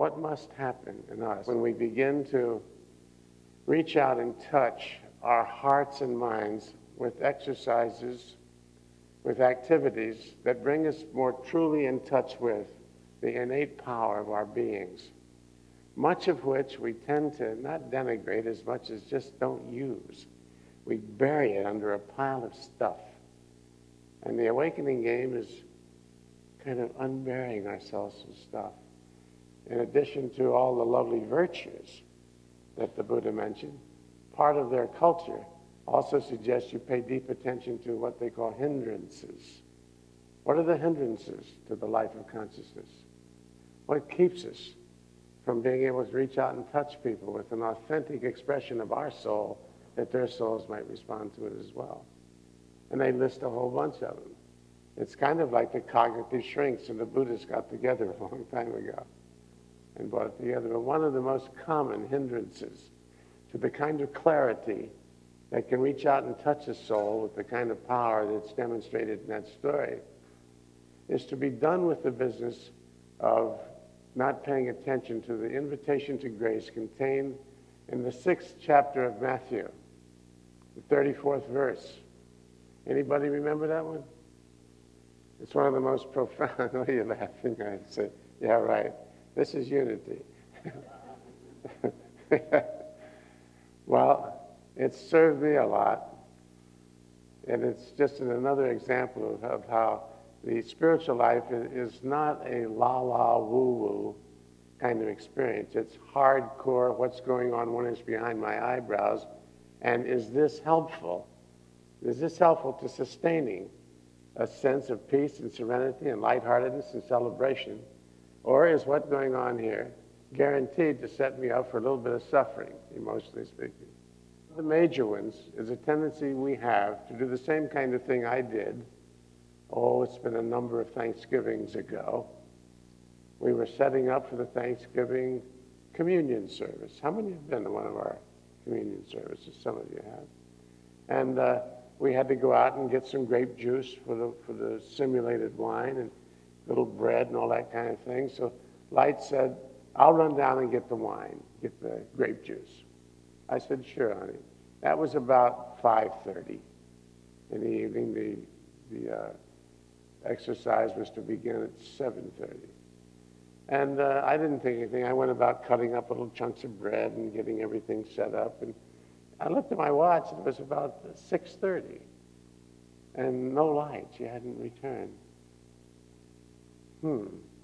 what must happen in us when we begin to reach out and touch our hearts and minds with exercises, with activities that bring us more truly in touch with the innate power of our beings, much of which we tend to not denigrate as much as just don't use. We bury it under a pile of stuff. And the awakening game is kind of unburying ourselves from stuff. In addition to all the lovely virtues that the Buddha mentioned, part of their culture also suggests you pay deep attention to what they call hindrances. What are the hindrances to the life of consciousness? What keeps us from being able to reach out and touch people with an authentic expression of our soul that their souls might respond to it as well? And they list a whole bunch of them. It's kind of like the cognitive shrinks and the Buddhists got together a long time ago and brought it together. But one of the most common hindrances to the kind of clarity that can reach out and touch a soul with the kind of power that's demonstrated in that story is to be done with the business of not paying attention to the invitation to grace contained in the 6th chapter of Matthew, the 34th verse. Anybody remember that one? It's one of the most profound. What are you laughing? I say, yeah, right. This is unity. Well, it's served me a lot, and it's just another example of how the spiritual life is not a la-la, woo-woo kind of experience. It's hardcore, what's going on 1 inch behind my eyebrows, and is this helpful? Is this helpful to sustaining a sense of peace and serenity and lightheartedness and celebration? Or is what's going on here guaranteed to set me up for a little bit of suffering, emotionally speaking? The major ones is a tendency we have to do the same kind of thing I did. Oh, it's been a number of Thanksgivings ago. We were setting up for the Thanksgiving communion service. How many have been to one of our communion services? Some of you have. And we had to go out and get some grape juice for the simulated wine and little bread and all that kind of thing. So Light said, I'll run down and get the wine, get the grape juice. I said, sure, honey. That was about 5:30 in the evening. The exercise was to begin at 7:30. And I didn't think anything. I went about cutting up little chunks of bread and getting everything set up. And I looked at my watch, and it was about 6:30. And no Light. She hadn't returned.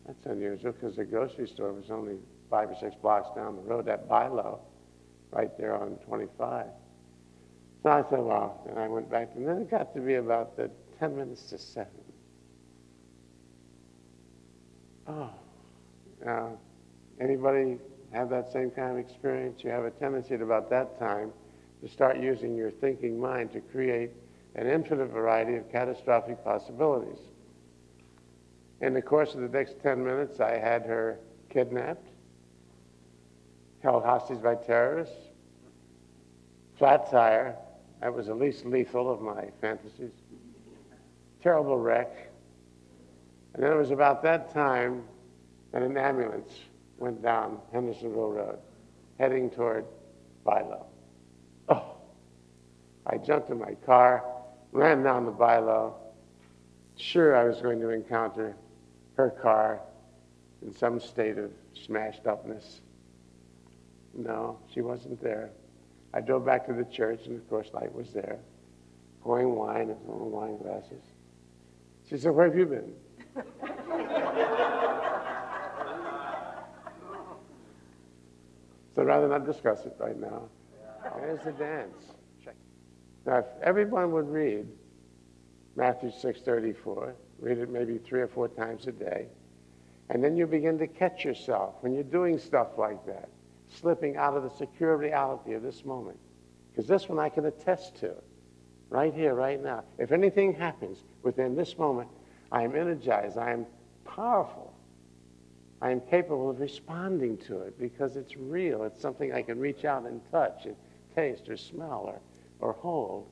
That's unusual, because the grocery store was only 5 or 6 blocks down the road, at Bilo, right there on 25. So I said, well, and I went back, and then it got to be about 10 minutes to 7. Oh, now, anybody have that same kind of experience? You have a tendency at about that time to start using your thinking mind to create an infinite variety of catastrophic possibilities. In the course of the next 10 minutes, I had her kidnapped, held hostage by terrorists, flat tire, that was the least lethal of my fantasies, terrible wreck. And then it was about that time that an ambulance went down Hendersonville Road, heading toward Bilo. Oh, I jumped in my car, ran down the Bilo. Sure, I was going to encounter her car in some state of smashed upness. No, she wasn't there. I drove back to the church, and of course Light was there, pouring wine in little wine glasses. She said, where have you been? So I'd rather not discuss it right now. There's the dance. Now, if everyone would read Matthew 6:34, read it maybe 3 or 4 times a day, and then you begin to catch yourself when you're doing stuff like that, slipping out of the secure reality of this moment. Because this one I can attest to, right here, right now. If anything happens within this moment, I am energized, I am powerful. I am capable of responding to it because it's real. It's something I can reach out and touch and taste or smell or hold.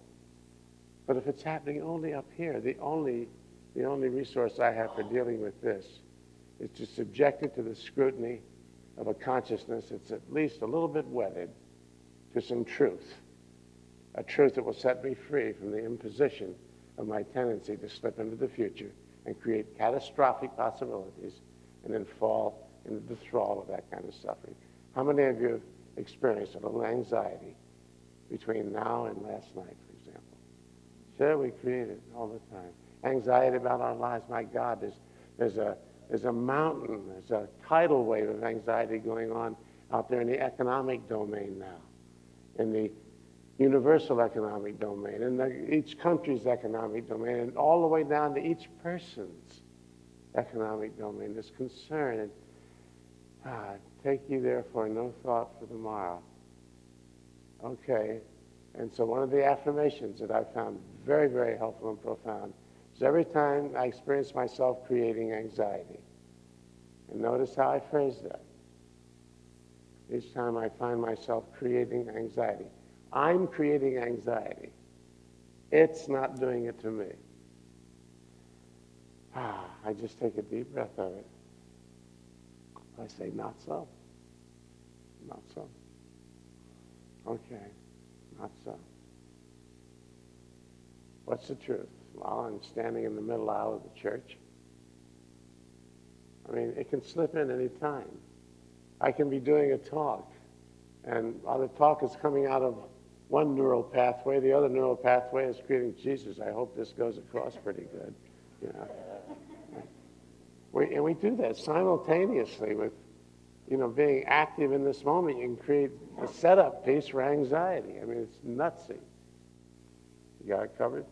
But if it's happening only up here, the only resource I have for dealing with this is to subject it to the scrutiny of a consciousness that's at least a little bit wedded to some truth, a truth that will set me free from the imposition of my tendency to slip into the future and create catastrophic possibilities and then fall into the thrall of that kind of suffering. How many of you have experienced a little anxiety between now and last night, for example? Sure, we create it all the time. Anxiety about our lives. My God, there's a mountain, there's a tidal wave of anxiety going on out there in the economic domain now, in the universal economic domain, in each country's economic domain, and all the way down to each person's economic domain. There's concern. And take ye therefore no thought for the morrow. Okay, and so one of the affirmations that I found very, very helpful and profound is every time I experience myself creating anxiety, and notice how I phrase that. Each time I find myself creating anxiety, I'm creating anxiety. It's not doing it to me. I just take a deep breath of it. I say, not so. Not so. Okay, not so. What's the truth? Well, I'm standing in the middle aisle of the church. I mean, it can slip in any time. I can be doing a talk, and while the talk is coming out of one neural pathway, the other neural pathway is creating, Jesus, I hope this goes across pretty good. You know. And we do that simultaneously with, being active in this moment. You can create a setup piece for anxiety. I mean, it's nutsy. You got it covered?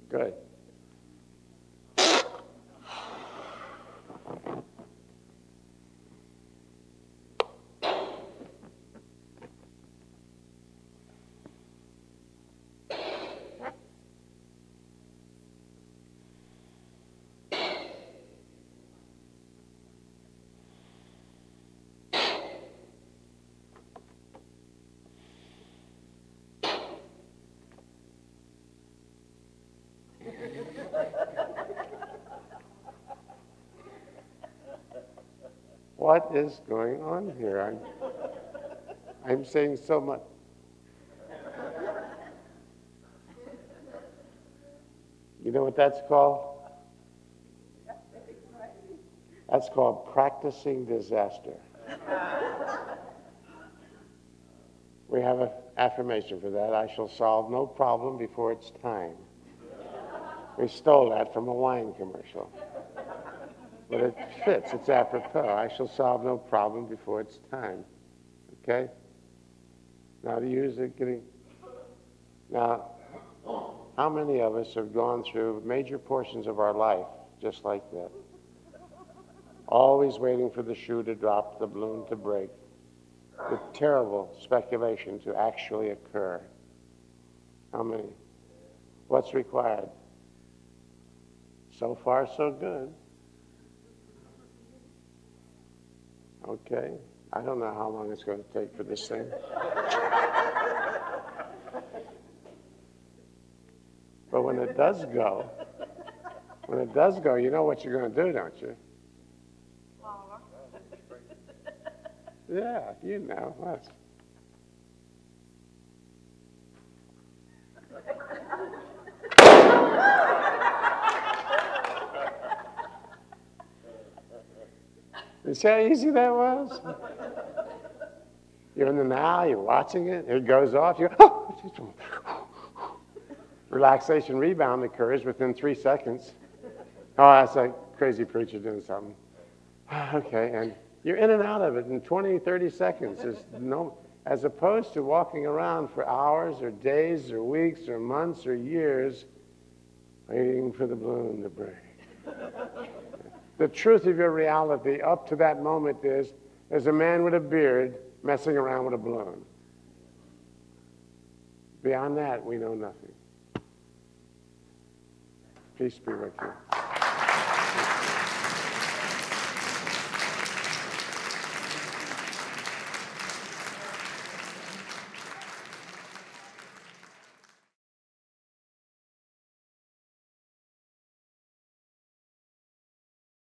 Good. What is going on here? I'm saying so much. You know what that's called? That's called practicing disaster. We have an affirmation for that. I shall solve no problem before it's time. We stole that from a wine commercial. But it fits. It's apropos. I shall solve no problem before it's time. Okay? Now, to use it, Now, how many of us have gone through major portions of our life just like that? Always waiting for the shoe to drop, the balloon to break, the terrible speculation to actually occur. How many? What's required? So far, so good. Okay, I don't know how long it's going to take for this thing. But when it does go, you know what you're going to do, don't you? Yeah, you know. What? You see how easy that was? You're in the now, you're watching it, it goes off, you go, oh! Relaxation rebound occurs within 3 seconds. Oh, that's a crazy preacher doing something. Okay, and you're in and out of it in 20, 30 seconds. As opposed to walking around for hours or days or weeks or months or years waiting for the balloon to break. The truth of your reality up to that moment is, there's a man with a beard messing around with a balloon. Beyond that, we know nothing. Peace be with you.